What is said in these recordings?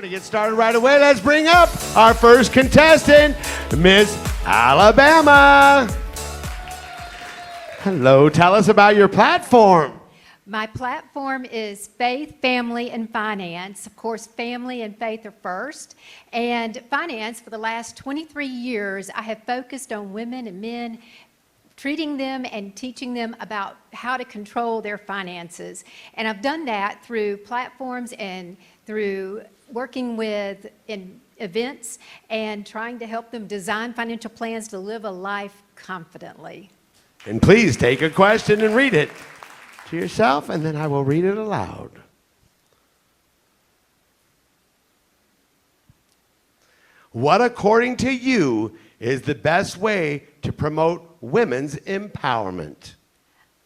to get started right away, let's bring up our first contestant, Miss Alabama. Hello, tell us about your platform. My platform is faith, family, and finance. Of course, family and faith are first. And finance, for the last 23 years, I have focused on women and men, treating them and teaching them about how to control their finances. And I've done that through platforms and through working with in events and trying to help them design financial plans to live a life confidently. And please take a question and read it to yourself, and then I will read it aloud. What, according to you, is the best way to promote women's empowerment?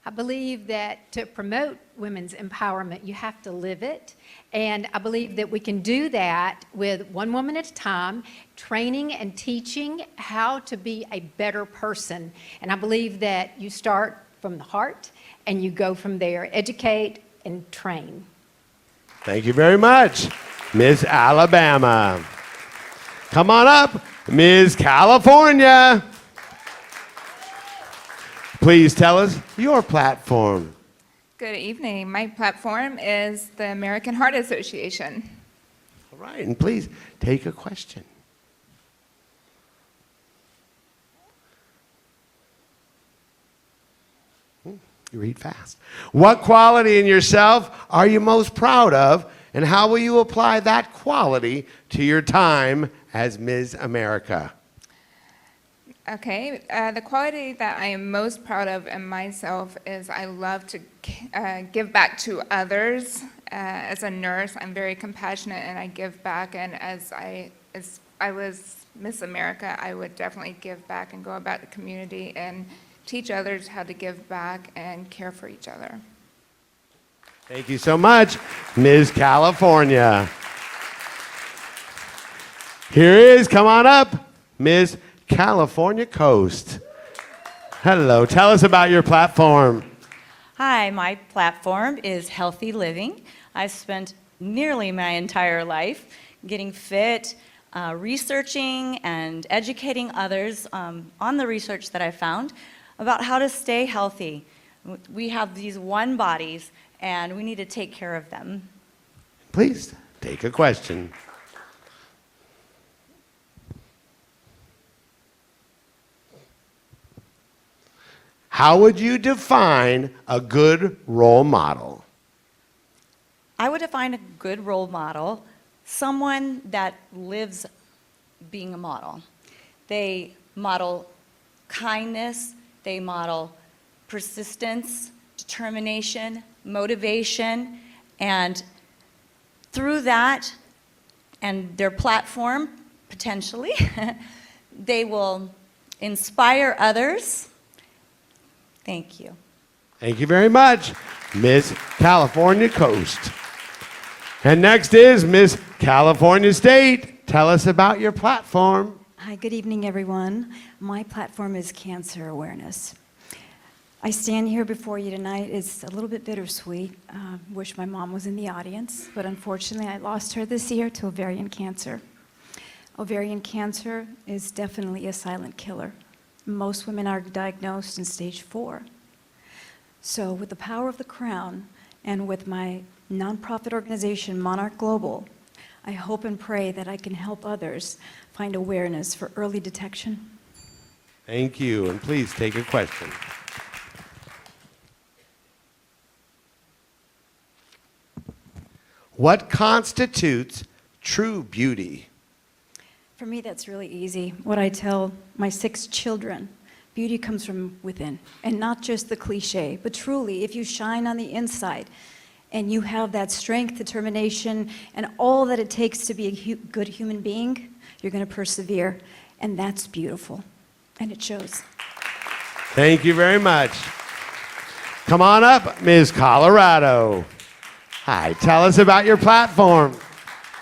I believe that to promote women's empowerment, you have to live it. And I believe that we can do that with one woman at a time, training and teaching how to be a better person. And I believe that you start from the heart and you go from there. Educate and train. Thank you very much, Miss Alabama. Come on up, Miss California. Please tell us your platform. Good evening. My platform is the American Heart Association. All right, and please take a question. You read fast. What quality in yourself are you most proud of, and how will you apply that quality to your time as Ms. America? Okay, the quality that I am most proud of in myself is I love to give back to others. As a nurse, I'm very compassionate and I give back, and as I was Miss America, I would definitely give back and go about the community and teach others how to give back and care for each other. Thank you so much, Ms. California. Here is, come on up, Ms. California Coast. Hello, tell us about your platform. Hi, my platform is healthy living. I've spent nearly my entire life getting fit, researching and educating others on the research that I found about how to stay healthy. We have these one bodies and we need to take care of them. Please take a question. How would you define a good role model? I would define a good role model, someone that lives being a model. They model kindness, they model persistence, determination, motivation, and through that and their platform, potentially, they will inspire others. Thank you. Thank you very much, Miss California Coast. And next is Miss California State. Tell us about your platform. Hi, good evening, everyone. My platform is cancer awareness. I stand here before you tonight. It's a little bit bittersweet. Wish my mom was in the audience, but unfortunately I lost her this year to ovarian cancer. Ovarian cancer is definitely a silent killer. Most women are diagnosed in stage 4. So with the power of the crown and with my nonprofit organization, Monarch Global, I hope and pray that I can help others find awareness for early detection. Thank you, and please take a question. What constitutes true beauty? For me, that's really easy. What I tell my 6 children, beauty comes from within, and not just the cliche, but truly, if you shine on the inside and you have that strength, determination, and all that it takes to be a good human being, you're going to persevere, and that's beautiful, and it shows. Thank you very much. Come on up, Ms. Colorado. Hi, tell us about your platform.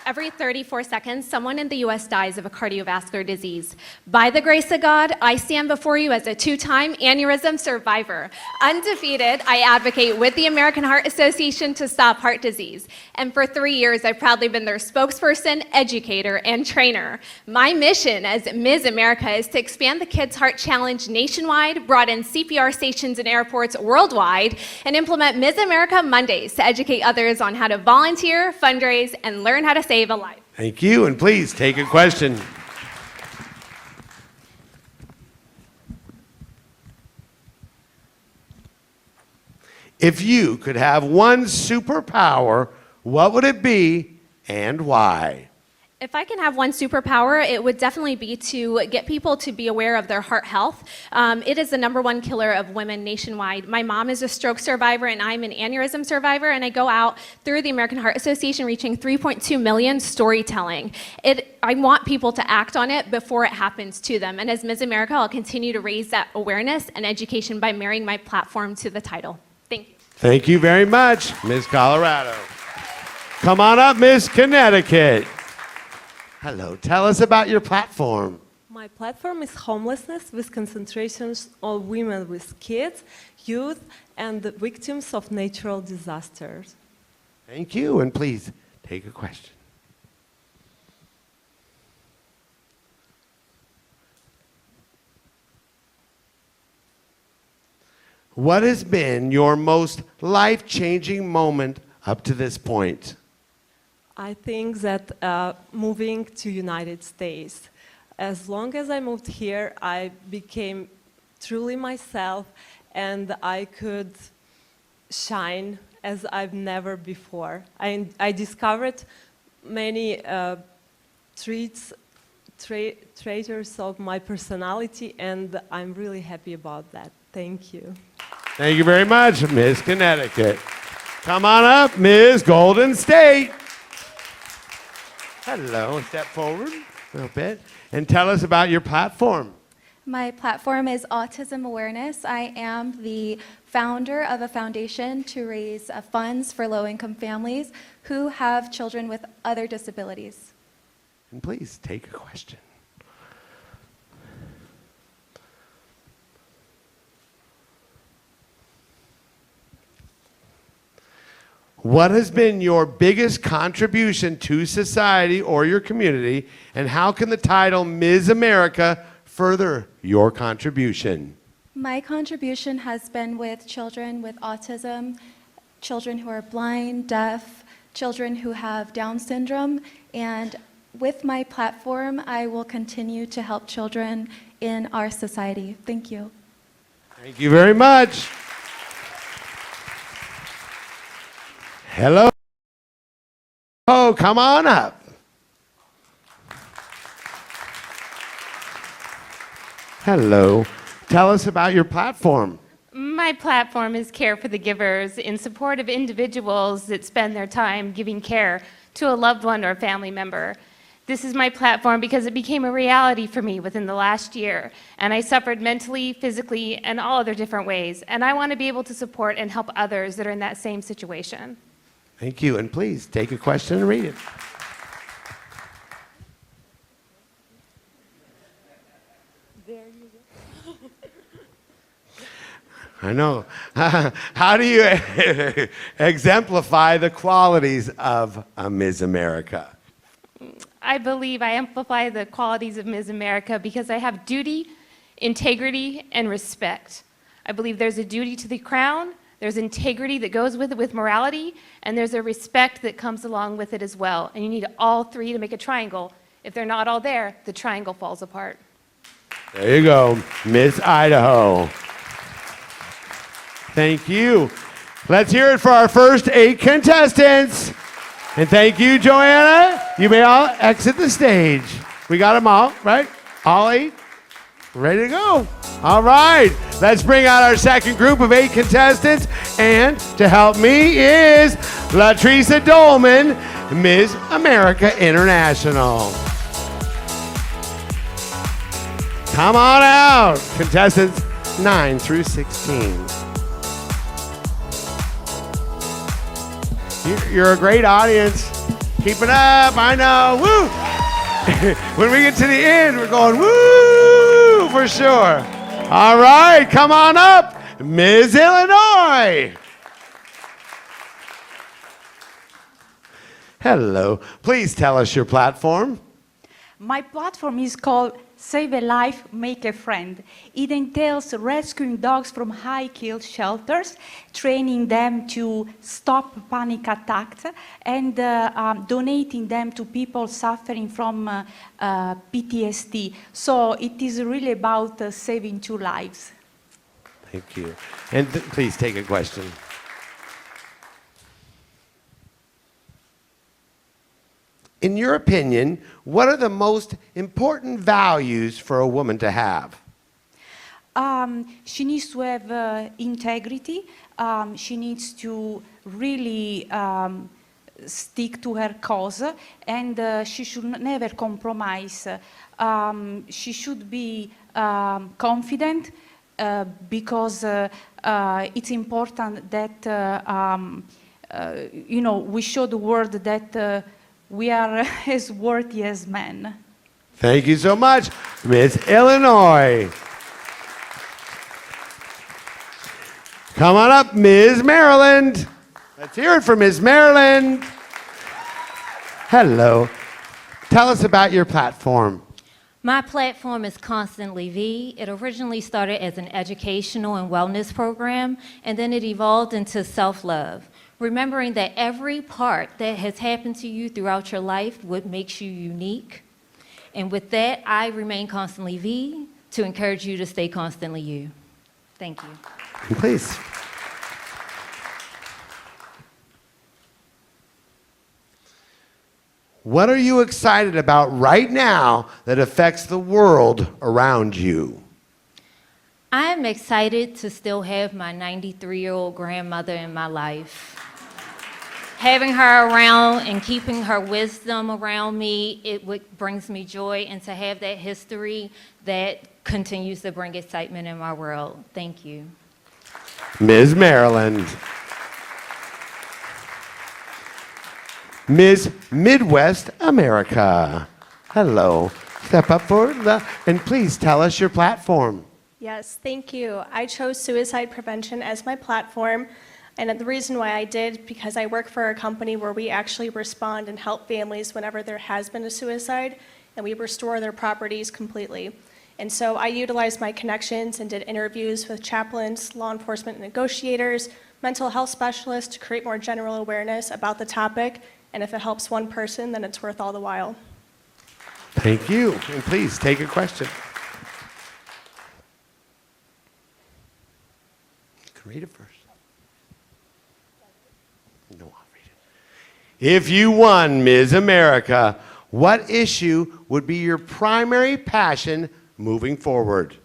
every 34 seconds, someone in the U.S. dies of a cardiovascular disease. By the grace of God, I stand before you as a two-time aneurysm survivor. Undefeated, I advocate with the American Heart Association to stop heart disease. And for 3 years, I've proudly been their spokesperson, educator, and trainer. My mission as Ms. America is to expand the Kids Heart Challenge nationwide, broaden CPR stations in airports worldwide, and implement Ms. America Mondays to educate others on how to volunteer, fundraise, and learn how to save a life. Thank you, and please take a question. If you could have one superpower, what would it be and why? If I can have one superpower, it would definitely be to get people to be aware of their heart health. It is the #1 killer of women nationwide. My mom is a stroke survivor and I'm an aneurysm survivor, and I go out through the American Heart Association reaching 3.2 million storytelling. I want people to act on it before it happens to them. And as Ms. America, I'll continue to raise that awareness and education by marrying my platform to the title. Thank you. Thank you very much, Miss Colorado. Come on up, Miss Connecticut. Hello, tell us about your platform. My platform is homelessness with concentrations on women with kids, youth, and the victims of natural disasters. Thank you, and please take a question. What has been your most life-changing moment up to this point? I think that moving to United States, as long as I moved here, I became truly myself, and I could shine as I've never before. I discovered many traits of my personality, and I'm really happy about that. Thank you. Thank you very much, Miss Connecticut. Come on up, Miss Golden State. Hello, step forward a little bit and tell us about your platform. My platform is Autism Awareness. I am the founder of a foundation to raise funds for low-income families who have children with other disabilities. And please take a question. What has been your biggest contribution to society or your community, and how can the title Ms. America further your contribution? My contribution has been with children with autism, children who are blind, deaf, children who have Down syndrome, and with my platform, I will continue to help children in our society. Thank you. Thank you very much. Hello. Oh, come on up. Hello. Tell us about your platform. My platform is Care for the Givers, in support of individuals that spend their time giving care to a loved one or family member. This is my platform because it became a reality for me within the last year, and I suffered mentally, physically, and all other different ways, and I want to be able to support and help others that are in that same situation. Thank you, and please take a question and read it. There you go. I know. How do you exemplify the qualities of a Ms. America? I believe I amplify the qualities of Ms. America because I have duty, integrity, and respect. I believe there's a duty to the crown, there's integrity that goes with it with morality, and there's a respect that comes along with it as well. And you need all three to make a triangle. If they're not all there, the triangle falls apart. There you go, Miss Idaho. Thank you. Let's hear it for our first 8 contestants. And thank you, Joanna. You may all exit the stage. We got them all, right? All 8? Ready to go. All right. Let's bring out our second group of 8 contestants. And to help me is Latricia Dolman, Ms. America International. Come on out. Contestants 9 through 16. You're a great audience. Keep it up. I know. Woo! When we get to the end, we're going woo for sure. All right, come on up, Ms. Illinois. Hello. Please tell us your platform. My platform is called Save a Life, Make a Friend. It entails rescuing dogs from high-kill shelters, training them to stop panic attacks, and donating them to people suffering from PTSD. So it is really about saving 2 lives. Thank you. And please take a question. In your opinion, what are the most important values for a woman to have? She needs to have integrity. She needs to really stick to her cause, and she should never compromise. She should be confident because it's important that we show the world that we are as worthy as men. Thank you so much, Ms. Illinois. Come on up, Ms. Maryland. Let's hear it for Ms. Maryland. Hello. Tell us about your platform. My platform is Constantly V. It originally started as an educational and wellness program, and then it evolved into self-love. Remembering that every part that has happened to you throughout your life, what makes you unique. And with that, I remain Constantly V to encourage you to stay constantly you. Thank you. Please. What are you excited about right now that affects the world around you? I am excited to still have my 93-year-old grandmother in my life. Having her around and keeping her wisdom around me, brings me joy, and to have that history that continues to bring excitement in my world. Thank you. Ms. Maryland. Ms. Midwest America. Hello. Step up forward and please tell us your platform. Yes, thank you. I chose suicide prevention as my platform. And the reason why I did, because I work for a company where we actually respond and help families whenever there has been a suicide, and we restore their properties completely. And so I utilized my connections and did interviews with chaplains, law enforcement negotiators, mental health specialists to create more general awareness about the topic. And if it helps one person, then it's worth all the while. Thank you. And please take a question. You can read it first. No, I'll read it. If you won Ms. America, what issue would be your primary passion moving forward?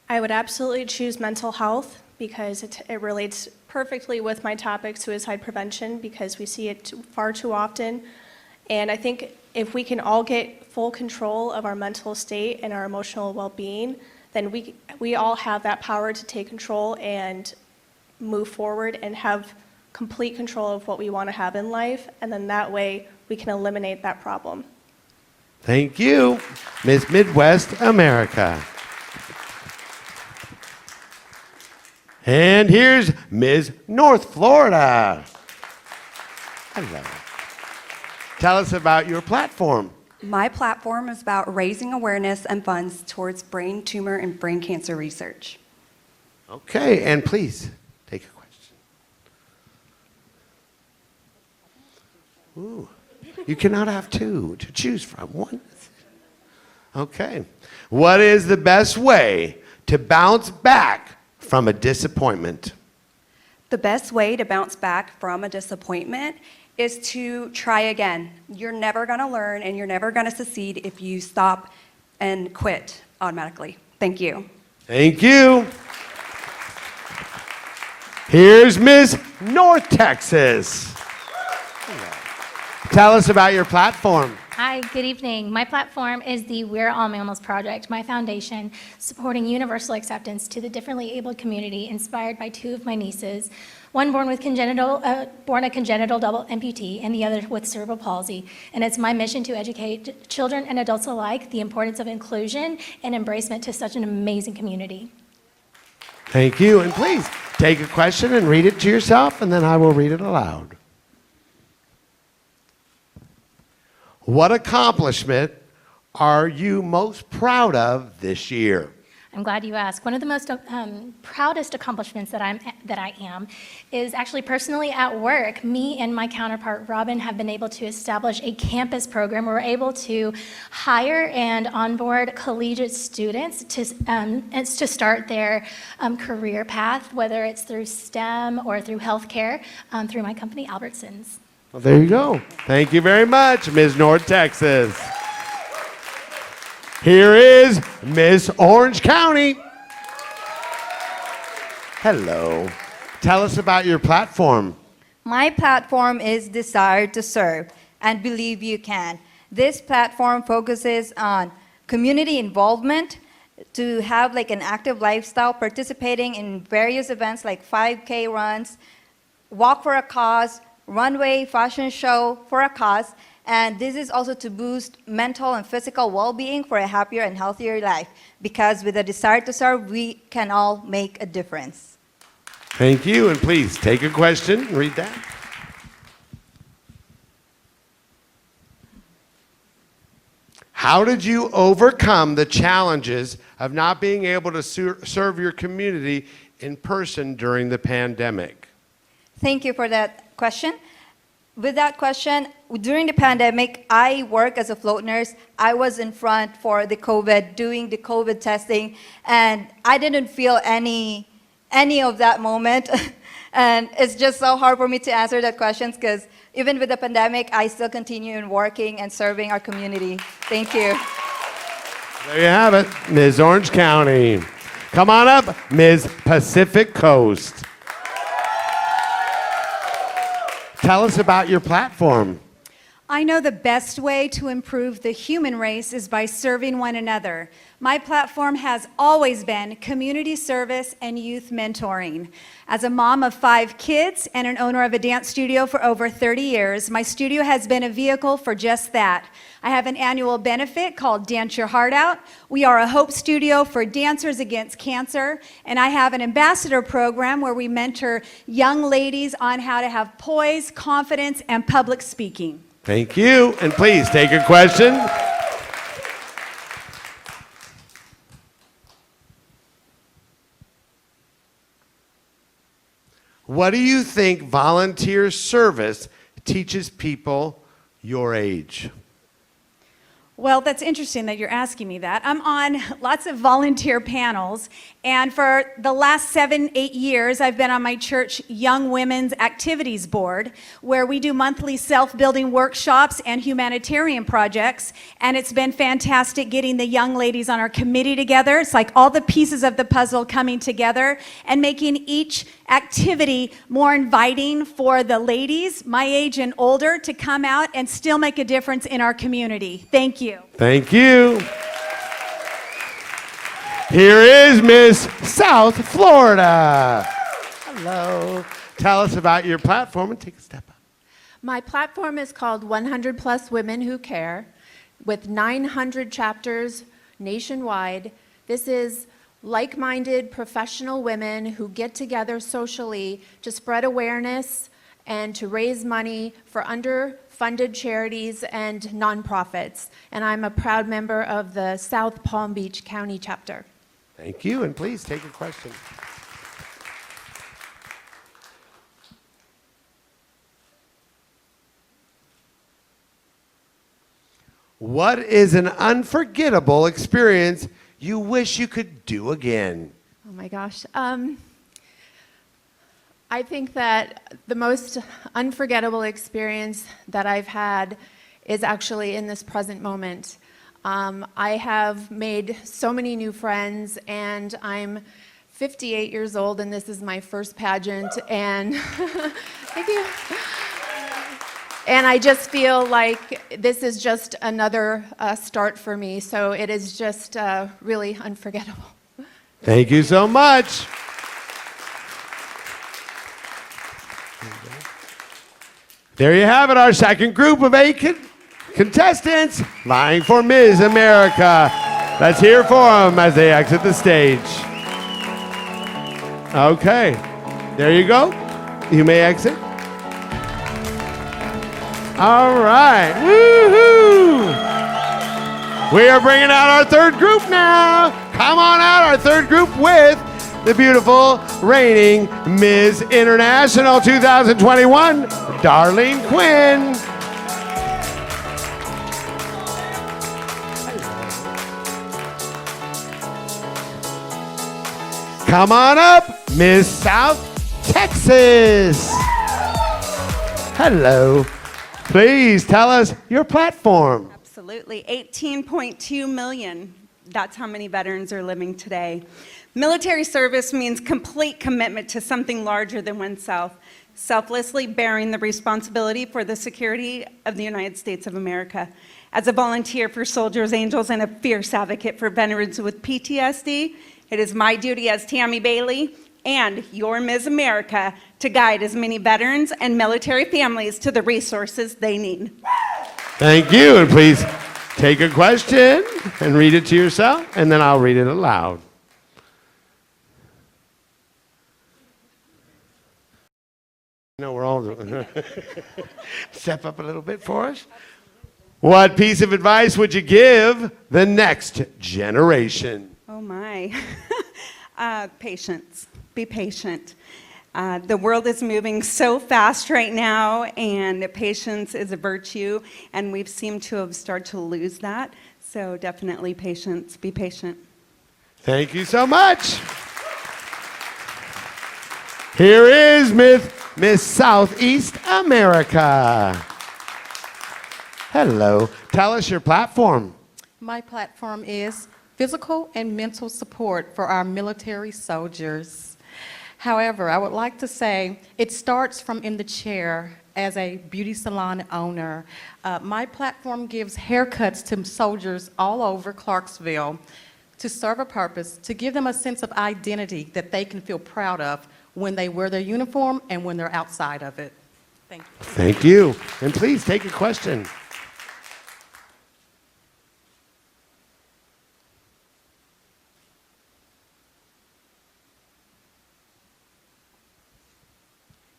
I would absolutely choose mental health because it relates perfectly with my topic, suicide prevention, because we see it far too often. And I think if we can all get full control of our mental state and our emotional well-being, then we all have that power to take control and move forward and have complete control of what we want to have in life, and then that way we can eliminate that problem. Thank you, Ms. Midwest America. And here's Ms. North Florida. Hello. Tell us about your platform. My platform is about raising awareness and funds towards brain tumor and brain cancer research. Okay, and please take a question. Ooh, you cannot have two to choose from. One. Okay. What is the best way to bounce back from a disappointment? The best way to bounce back from a disappointment is to try again. You're never going to learn and you're never going to succeed if you stop and quit automatically. Thank you. Thank you. Here's Miss North Texas. Tell us about your platform. Hi, good evening. My platform is the We're All Mammals Project, my foundation supporting universal acceptance to the differently abled community, inspired by two of my nieces, one born a congenital double amputee and the other with cerebral palsy. And it's my mission to educate children and adults alike the importance of inclusion and embracement to such an amazing community. Thank you. And please take a question and read it to yourself, and then I will read it aloud. What accomplishment are you most proud of this year? I'm glad you asked. One of the most proudest accomplishments that I am is actually personally at work. Me and my counterpart, Robin, have been able to establish a campus program where we're able to hire and onboard collegiate students to start their career path, whether it's through STEM or through healthcare, through my company, Albertsons. Well, there you go. Thank you very much, Ms. North Texas. Here is Miss Orange County. Hello. Tell us about your platform. My platform is Desire to Serve and Believe You Can. This platform focuses on community involvement, to have like an active lifestyle, participating in various events like 5K runs, Walk for a Cause, runway fashion show for a cause, and this is also to boost mental and physical well-being for a happier and healthier life, because with a desire to serve, we can all make a difference. Thank you, and please take a question, read that. How did you overcome the challenges of not being able to serve your community in person during the pandemic? Thank you for that question. With that question, during the pandemic, I work as a float nurse. I was in front for the COVID, doing the COVID testing, and I didn't feel any of that moment. And it's just so hard for me to answer that question, because even with the pandemic, I still continue in working and serving our community. Thank you. There you have it, Ms. Orange County. Come on up, Ms. Pacific Coast. Tell us about your platform. I know the best way to improve the human race is by serving one another. My platform has always been community service and youth mentoring. As a mom of 5 kids and an owner of a dance studio for over 30 years, my studio has been a vehicle for just that. I have an annual benefit called Dance Your Heart Out. We are a hope studio for dancers against cancer, and I have an ambassador program where we mentor young ladies on how to have poise, confidence, and public speaking. Thank you, and please take a question. What do you think volunteer service teaches people your age? Well, that's interesting that you're asking me that. I'm on lots of volunteer panels, and for the last 7-8 years, I've been on my church Young Women's Activities Board, where we do monthly self-building workshops and humanitarian projects, and it's been fantastic getting the young ladies on our committee together. It's like all the pieces of the puzzle coming together and making each activity more inviting for the ladies, my age and older, to come out and still make a difference in our community. Thank you. Thank you. Here is Miss South Florida. Hello. Tell us about your platform and take a step up. My platform is called 100 Plus Women Who Care, with 900 chapters nationwide. This is like-minded professional women who get together socially to spread awareness and to raise money for underfunded charities and nonprofits. And I'm a proud member of the South Palm Beach County chapter. Thank you, and please take a question. What is an unforgettable experience you wish you could do again? Oh my gosh. I think that the most unforgettable experience that I've had is actually in this present moment. I have made so many new friends, and I'm 58 years old, and this is my first pageant, and thank you. And I just feel like this is just another start for me. So it is just really unforgettable. Thank you so much. There you have it, our second group of 8 contestants vying for Ms. America. Let's hear for them as they exit the stage. Okay, there you go. You may exit. All right, woohoo! We are bringing out our third group now. Come on out, our third group with the beautiful reigning Ms. International 2021, Darlene Quinn. Come on up, Miss South Texas. Hello. Please tell us your platform. Absolutely. 18.2 million. That's how many veterans are living today. Military service means complete commitment to something larger than oneself, selflessly bearing the responsibility for the security of the United States of America. As a volunteer for Soldiers, Angels, and a fierce advocate for veterans with PTSD, it is my duty as Tammy Bailey and your Ms. America to guide as many veterans and military families to the resources they need. Thank you, and please take a question and read it to yourself, and then I'll read it aloud. No, we're all step up a little bit for us. What piece of advice would you give the next generation? Oh my. Patience. Be patient. The world is moving so fast right now, and patience is a virtue, and we've seemed to have started to lose that. So definitely patience. Be patient. Thank you so much. Here is Miss Southeast America. Hello. Tell us your platform. My platform is physical and mental support for our military soldiers. However, I would like to say it starts from in the chair as a beauty salon owner. My platform gives haircuts to soldiers all over Clarksville to serve a purpose, to give them a sense of identity that they can feel proud of when they wear their uniform and when they're outside of it. Thank you. Thank you. And please take a question.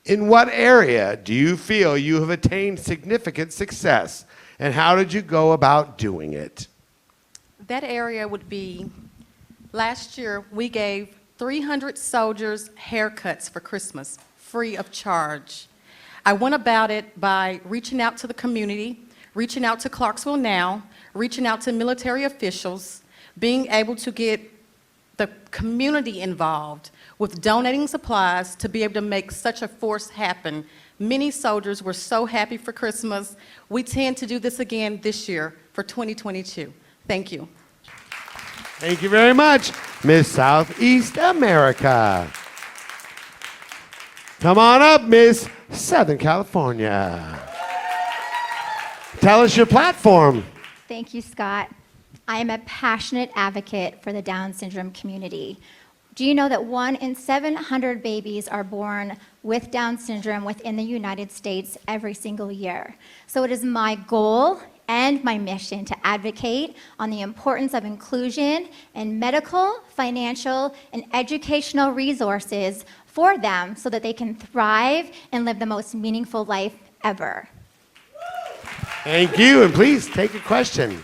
In what area do you feel you have attained significant success, and how did you go about doing it? That area would be, last year we gave 300 soldiers haircuts for Christmas, free of charge. I went about it by reaching out to the community, reaching out to Clarksville Now, reaching out to military officials, being able to get the community involved with donating supplies to be able to make such a force happen. Many soldiers were so happy for Christmas. We intend to do this again this year for 2022. Thank you. Thank you very much, Miss Southeast America. Come on up, Miss Southern California. Tell us your platform. Thank you, Scott. I am a passionate advocate for the Down syndrome community. Do you know that 1 in 700 babies are born with Down syndrome within the United States every single year? So it is my goal and my mission to advocate on the importance of inclusion in medical, financial, and educational resources for them so that they can thrive and live the most meaningful life ever. Thank you, and please take a question.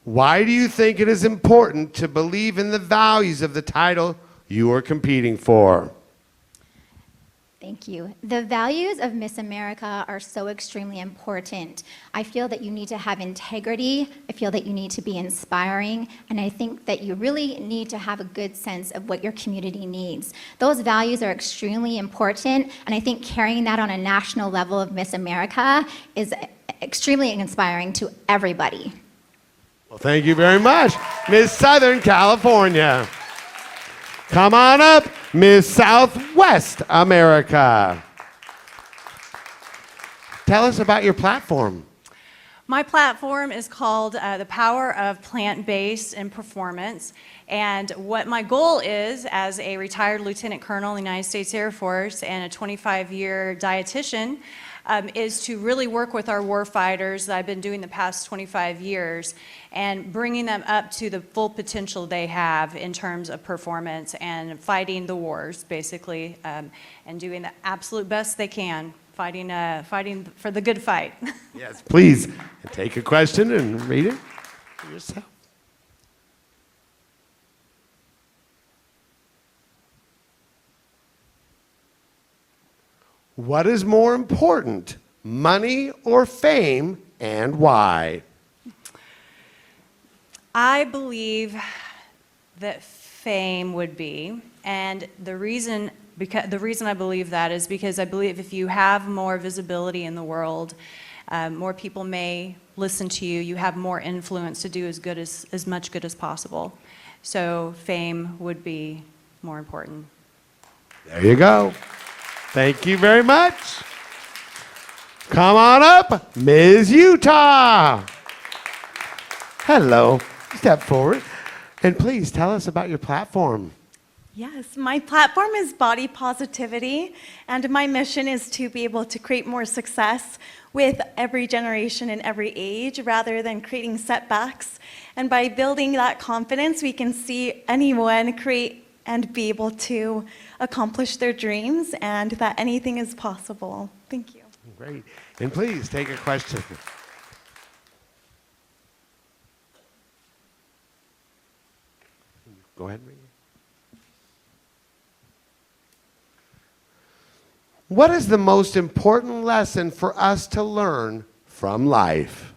Why do you think it is important to believe in the values of the title you are competing for? Thank you. The values of Miss America are so extremely important. I feel that you need to have integrity. I feel that you need to be inspiring. And I think that you really need to have a good sense of what your community needs. Those values are extremely important. And I think carrying that on a national level of Miss America is extremely inspiring to everybody. Well, thank you very much, Miss Southern California. Come on up, Miss Southwest America. Tell us about your platform. My platform is called The Power of Plant-Based and Performance. And what my goal is, as a retired lieutenant colonel in the United States Air Force and a 25-year dietitian, is to really work with our war fighters that I've been doing the past 25 years and bringing them up to the full potential they have in terms of performance and fighting the wars, basically, and doing the absolute best they can, fighting for the good fight. Yes, please take a question and read it for yourself. What is more important, money or fame, and why? I believe that fame would be, and the reason I believe that is because I believe if you have more visibility in the world, more people may listen to you. You have more influence to do as much good as possible. So fame would be more important. There you go. Thank you very much. Come on up, Ms. Utah. Hello. Step forward. And please tell us about your platform. Yes, my platform is body positivity, and my mission is to be able to create more success with every generation and every age rather than creating setbacks. And by building that confidence, we can see anyone create and be able to accomplish their dreams and that anything is possible. Thank you. Great. And please take a question. Go ahead, Maria. What is the most important lesson for us to learn from life?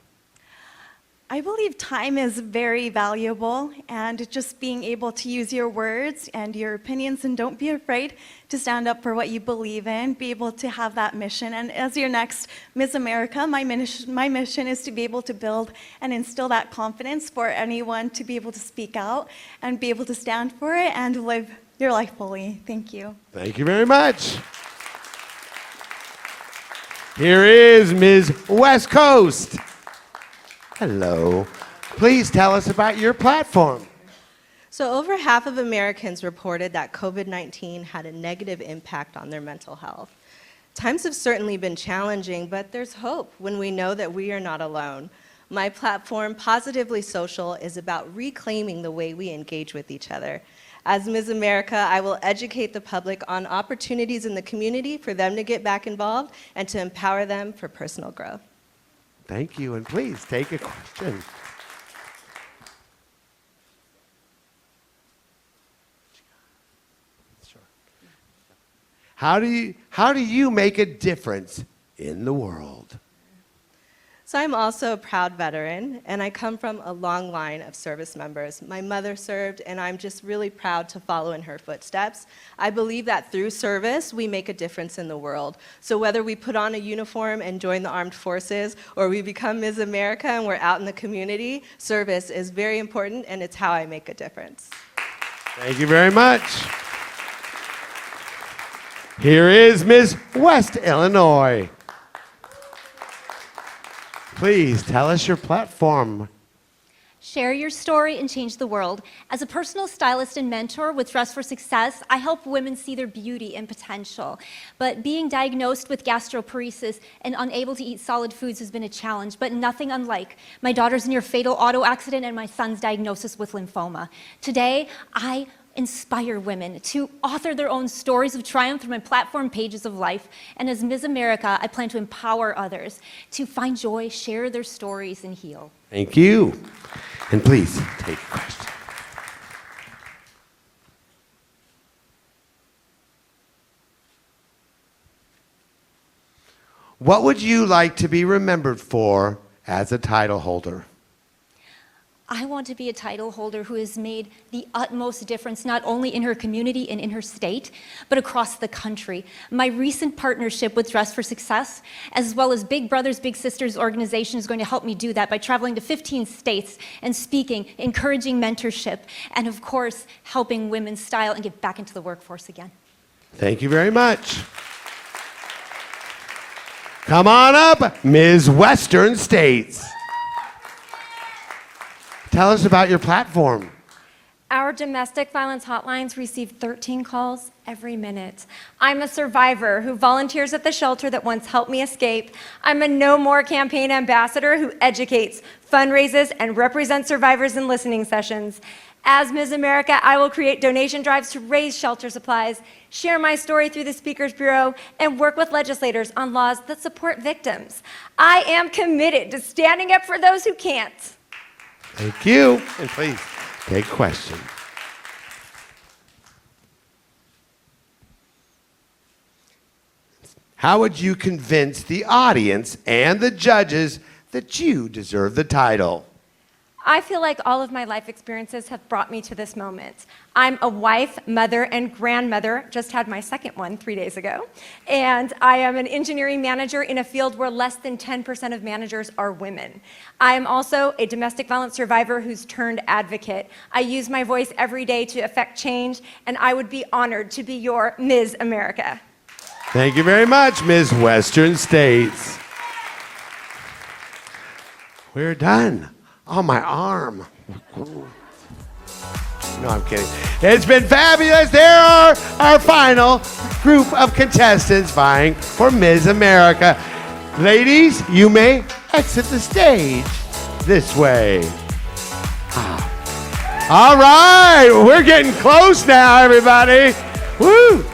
I believe time is very valuable, and just being able to use your words and your opinions, and don't be afraid to stand up for what you believe in, be able to have that mission. And as your next Miss America, my mission is to be able to build and instill that confidence for anyone to be able to speak out and be able to stand for it and live your life fully. Thank you. Thank you very much. Here is Ms. West Coast. Hello. Please tell us about your platform. So over half of Americans reported that COVID-19 had a negative impact on their mental health. Times have certainly been challenging, but there's hope when we know that we are not alone. My platform, Positively Social, is about reclaiming the way we engage with each other. As Ms. America, I will educate the public on opportunities in the community for them to get back involved and to empower them for personal growth. Thank you, and please take a question. Sure. How do you make a difference in the world? So I'm also a proud veteran, and I come from a long line of service members. My mother served, and I'm just really proud to follow in her footsteps. I believe that through service, we make a difference in the world. So whether we put on a uniform and join the armed forces, or we become Ms. America and we're out in the community, service is very important, and it's how I make a difference. Thank you very much. Here is Ms. West Illinois. Please tell us your platform. Share your story and change the world. As a personal stylist and mentor with Dress for Success, I help women see their beauty and potential. But being diagnosed with gastroparesis and unable to eat solid foods has been a challenge, but nothing unlike my daughter's near fatal auto accident and my son's diagnosis with lymphoma. Today, I inspire women to author their own stories of triumph through my platform, Pages of Life. And as Ms. America, I plan to empower others to find joy, share their stories, and heal. Thank you. And please take a question. What would you like to be remembered for as a title holder? I want to be a title holder who has made the utmost difference, not only in her community and in her state, but across the country. My recent partnership with Dress for Success, as well as Big Brothers Big Sisters organization, is going to help me do that by traveling to 15 states and speaking, encouraging mentorship, and of course, helping women style and get back into the workforce again. Thank you very much. Come on up, Ms. Western States. Tell us about your platform. Our domestic violence hotlines receive 13 calls every minute. I'm a survivor who volunteers at the shelter that once helped me escape. I'm a No More campaign ambassador who educates, fundraises, and represents survivors in listening sessions. As Ms. America, I will create donation drives to raise shelter supplies, share my story through the Speakers Bureau, and work with legislators on laws that support victims. I am committed to standing up for those who can't. Thank you. And please, take a question. How would you convince the audience and the judges that you deserve the title? I feel like all of my life experiences have brought me to this moment. I'm a wife, mother, and grandmother, just had my second one 3 days ago, and I am an engineering manager in a field where less than 10% of managers are women. I am also a domestic violence survivor who's turned advocate. I use my voice every day to affect change, and I would be honored to be your Ms. America. Thank you very much, Ms. Western States. We're done. Oh, my arm. No, I'm kidding. It's been fabulous. There are our final group of contestants vying for Ms. America. Ladies, you may exit the stage this way. All right, we're getting close now, everybody. Woo!